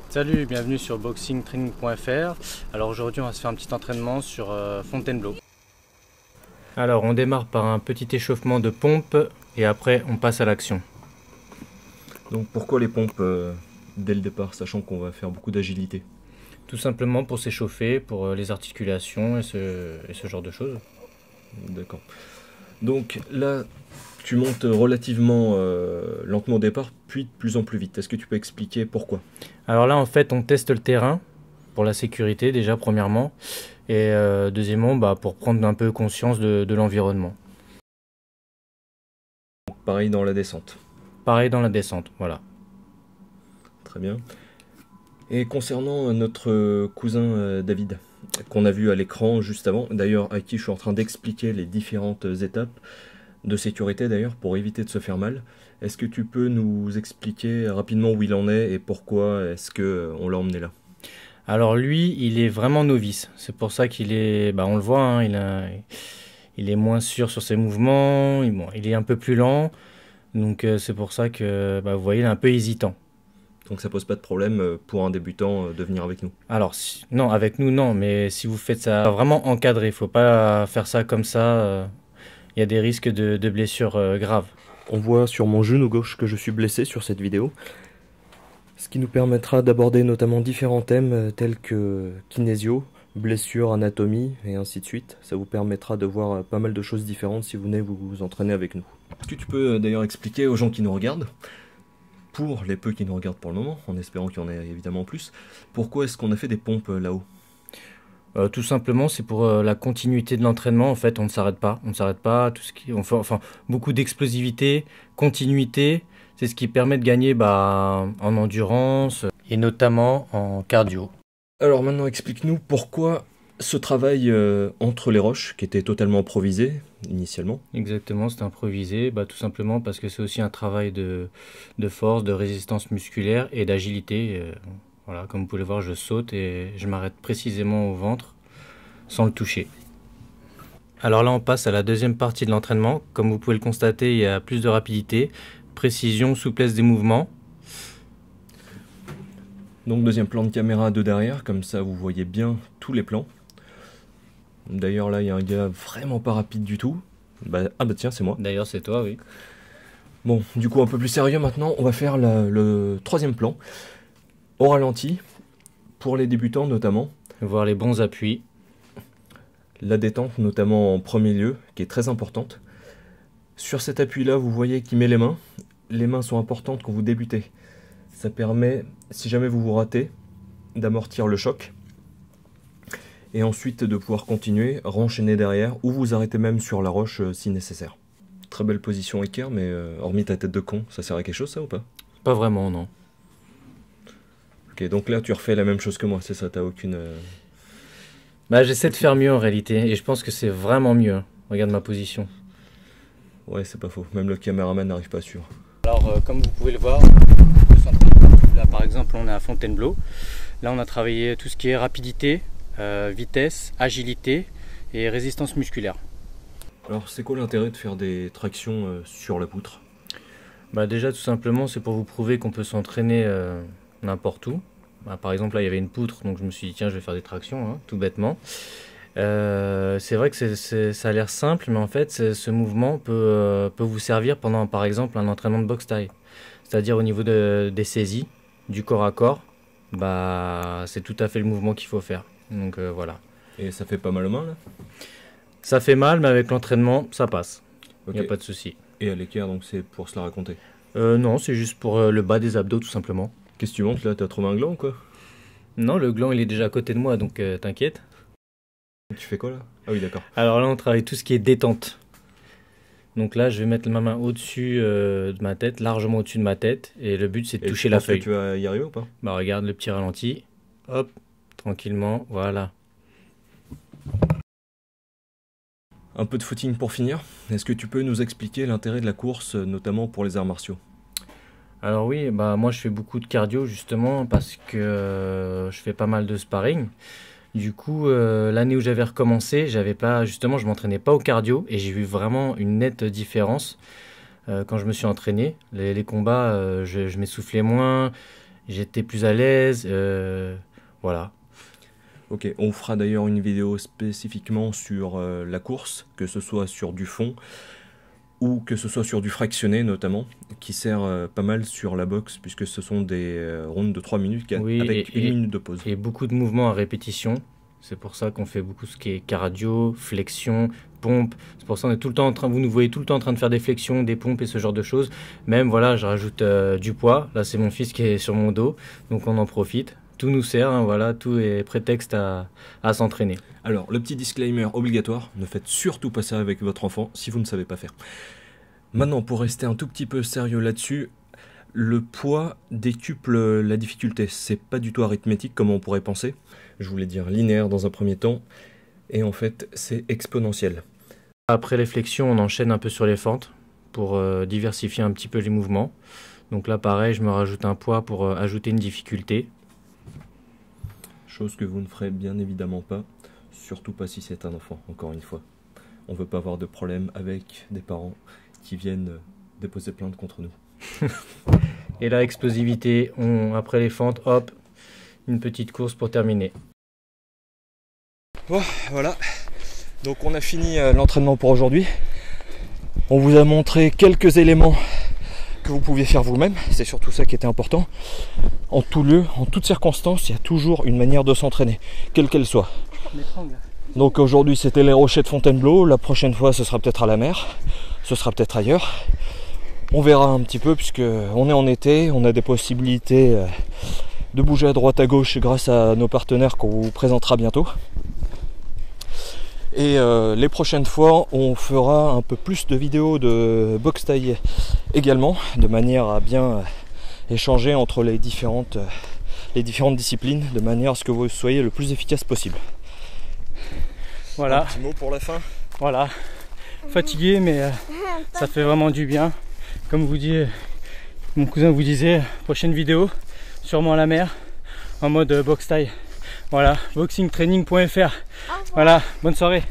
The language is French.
Salut, bienvenue sur boxingtraining.fr. Alors aujourd'hui on va se faire un petit entraînement sur Fontainebleau. Alors on démarre par un petit échauffement de pompe et après on passe à l'action. Donc pourquoi les pompes dès le départ, sachant qu'on va faire beaucoup d'agilité? Tout simplement pour s'échauffer, pour les articulations et ce genre de choses. D'accord. Donc là, tu montes relativement lentement au départ, puis de plus en plus vite. Est-ce que tu peux expliquer pourquoi? Alors là en fait on teste le terrain pour la sécurité déjà premièrement et deuxièmement pour prendre un peu conscience de l'environnement. Pareil dans la descente. Pareil dans la descente, voilà. Très bien. Et concernant notre cousin David, qu'on a vu à l'écran juste avant, d'ailleurs à qui je suis en train d'expliquer les différentes étapes de sécurité d'ailleurs pour éviter de se faire mal, est-ce que tu peux nous expliquer rapidement où il en est et pourquoi est-ce qu'on l'a emmené là? Alors lui, il est vraiment novice. C'est pour ça qu'il est, on le voit, hein, il est moins sûr sur ses mouvements. Il est un peu plus lent. Donc c'est pour ça que, vous voyez, il est un peu hésitant. Donc ça pose pas de problème pour un débutant de venir avec nous? Alors non, avec nous non, mais si vous faites ça vraiment encadré, faut pas faire ça comme ça. Il y a des risques de blessures graves. On voit sur mon genou gauche que je suis blessé sur cette vidéo, ce qui nous permettra d'aborder notamment différents thèmes tels que kinésio, blessure, anatomie et ainsi de suite. Ça vous permettra de voir pas mal de choses différentes si vous venez vous entraîner avec nous. Est-ce que tu peux d'ailleurs expliquer aux gens qui nous regardent, pour les peu qui nous regardent pour le moment, en espérant qu'il y en ait évidemment plus, pourquoi est-ce qu'on a fait des pompes là-haut? Tout simplement, c'est pour la continuité de l'entraînement. En fait, on ne s'arrête pas. On ne s'arrête pas. On fait beaucoup d'explosivité, continuité. C'est ce qui permet de gagner en endurance et notamment en cardio. Alors maintenant, explique-nous pourquoi ce travail entre les roches, qui était totalement improvisé initialement. Exactement, c'est improvisé. Tout simplement parce que c'est aussi un travail de force, de résistance musculaire et d'agilité. Voilà, comme vous pouvez le voir, je saute et je m'arrête précisément au ventre sans le toucher. Alors là, on passe à la deuxième partie de l'entraînement. Comme vous pouvez le constater, il y a plus de rapidité, précision, souplesse des mouvements. Donc deuxième plan de caméra de derrière, comme ça vous voyez bien tous les plans. D'ailleurs là, il y a un gars vraiment pas rapide du tout. Tiens, c'est moi. D'ailleurs, c'est toi, oui. Bon, du coup un peu plus sérieux maintenant, on va faire le troisième plan. Au ralenti, pour les débutants notamment. Voir les bons appuis. La détente notamment en premier lieu, qui est très importante. Sur cet appui-là, vous voyez qu'il met les mains. Les mains sont importantes quand vous débutez. Ça permet, si jamais vous vous ratez, d'amortir le choc. Et ensuite de pouvoir continuer, renchaîner derrière, ou vous arrêter même sur la roche si nécessaire. Très belle position équerre, mais hormis ta tête de con, ça sert à quelque chose ça ou pas? Pas vraiment, non. Ok, donc là tu refais la même chose que moi, c'est ça, t'as aucune... J'essaie de faire mieux en réalité, et je pense que c'est vraiment mieux. Regarde ma position. Ouais, c'est pas faux, même le caméraman n'arrive pas à suivre. Alors, comme vous pouvez le voir, là par exemple on est à Fontainebleau. Là on a travaillé tout ce qui est rapidité, vitesse, agilité et résistance musculaire. Alors c'est quoi l'intérêt de faire des tractions sur la poutre? Déjà tout simplement c'est pour vous prouver qu'on peut s'entraîner n'importe où. Par exemple là il y avait une poutre, donc je me suis dit tiens je vais faire des tractions, hein, tout bêtement. C'est vrai que ça a l'air simple, mais en fait ce mouvement peut vous servir pendant par exemple un entraînement de boxe thaï. C'est-à-dire au niveau des saisies, du corps à corps, c'est tout à fait le mouvement qu'il faut faire. Donc voilà. Et ça fait pas mal aux mains là? Ça fait mal, mais avec l'entraînement, ça passe. Il Okay. n'y a pas de souci. Et à l'équerre, donc c'est pour se la raconter? Non, c'est juste pour le bas des abdos tout simplement. Qu'est-ce que tu montes là? T'as trouvé un gland ou quoi? Non, le gland il est déjà à côté de moi, donc t'inquiète. Tu fais quoi là? Ah oui, d'accord. Alors là, on travaille tout ce qui est détente. Donc là, je vais mettre ma main au-dessus de ma tête, largement au-dessus de ma tête. Et le but, c'est de toucher la feuille. Tu vas y arriver ou pas? Regarde le petit ralenti. Hop, tranquillement, voilà. Un peu de footing pour finir. Est-ce que tu peux nous expliquer l'intérêt de la course, notamment pour les arts martiaux? Alors oui, moi je fais beaucoup de cardio justement parce que je fais pas mal de sparring. Du coup, l'année où j'avais recommencé, je m'entraînais pas au cardio et j'ai vu vraiment une nette différence quand je me suis entraîné. Les combats, je m'essoufflais moins, j'étais plus à l'aise. Voilà. Ok, on fera d'ailleurs une vidéo spécifiquement sur la course, que ce soit sur du fond ou que ce soit sur du fractionné notamment, qui sert pas mal sur la boxe puisque ce sont des rounds de 3 minutes Oui, avec une minute de pause. Et beaucoup de mouvements à répétition. C'est pour ça qu'on fait beaucoup ce qui est cardio, flexion, pompe. C'est pour ça qu'on est tout le temps en train, vous nous voyez tout le temps en train de faire des flexions, des pompes et ce genre de choses. Même voilà, je rajoute du poids. Là, c'est mon fils qui est sur mon dos, donc on en profite. Tout nous sert, hein, voilà, tout est prétexte à s'entraîner. Alors, le petit disclaimer obligatoire, ne faites surtout pas ça avec votre enfant si vous ne savez pas faire. Maintenant, pour rester un tout petit peu sérieux là-dessus, le poids décuple la difficulté. C'est pas du tout arithmétique comme on pourrait penser. Je voulais dire linéaire dans un premier temps, et en fait, c'est exponentiel. Après les flexions, on enchaîne un peu sur les fentes pour diversifier un petit peu les mouvements. Donc là, pareil, je me rajoute un poids pour ajouter une difficulté. Chose que vous ne ferez bien évidemment pas, surtout pas si c'est un enfant, encore une fois. On ne veut pas avoir de problème avec des parents qui viennent déposer plainte contre nous. Et là, explosivité, après les fentes, hop, une petite course pour terminer. Bon, voilà, donc on a fini l'entraînement pour aujourd'hui. On vous a montré quelques éléments que vous pouviez faire vous-même, c'est surtout ça qui était important. En tout lieu, en toutes circonstances, il y a toujours une manière de s'entraîner, quelle qu'elle soit. Donc aujourd'hui c'était les rochers de Fontainebleau, la prochaine fois ce sera peut-être à la mer, ce sera peut-être ailleurs. On verra un petit peu puisque on est en été, on a des possibilités de bouger à droite à gauche grâce à nos partenaires qu'on vous présentera bientôt. Et les prochaines fois, on fera un peu plus de vidéos de boxe thaï également, de manière à bien échanger entre les différentes disciplines, de manière à ce que vous soyez le plus efficace possible. Voilà. Un petit mot pour la fin. Voilà. Fatigué, mais ça fait vraiment du bien. Comme vous dit, mon cousin vous disait, prochaine vidéo, sûrement à la mer, en mode boxe thaï. Voilà, boxingtraining.fr. Voilà, bonne soirée.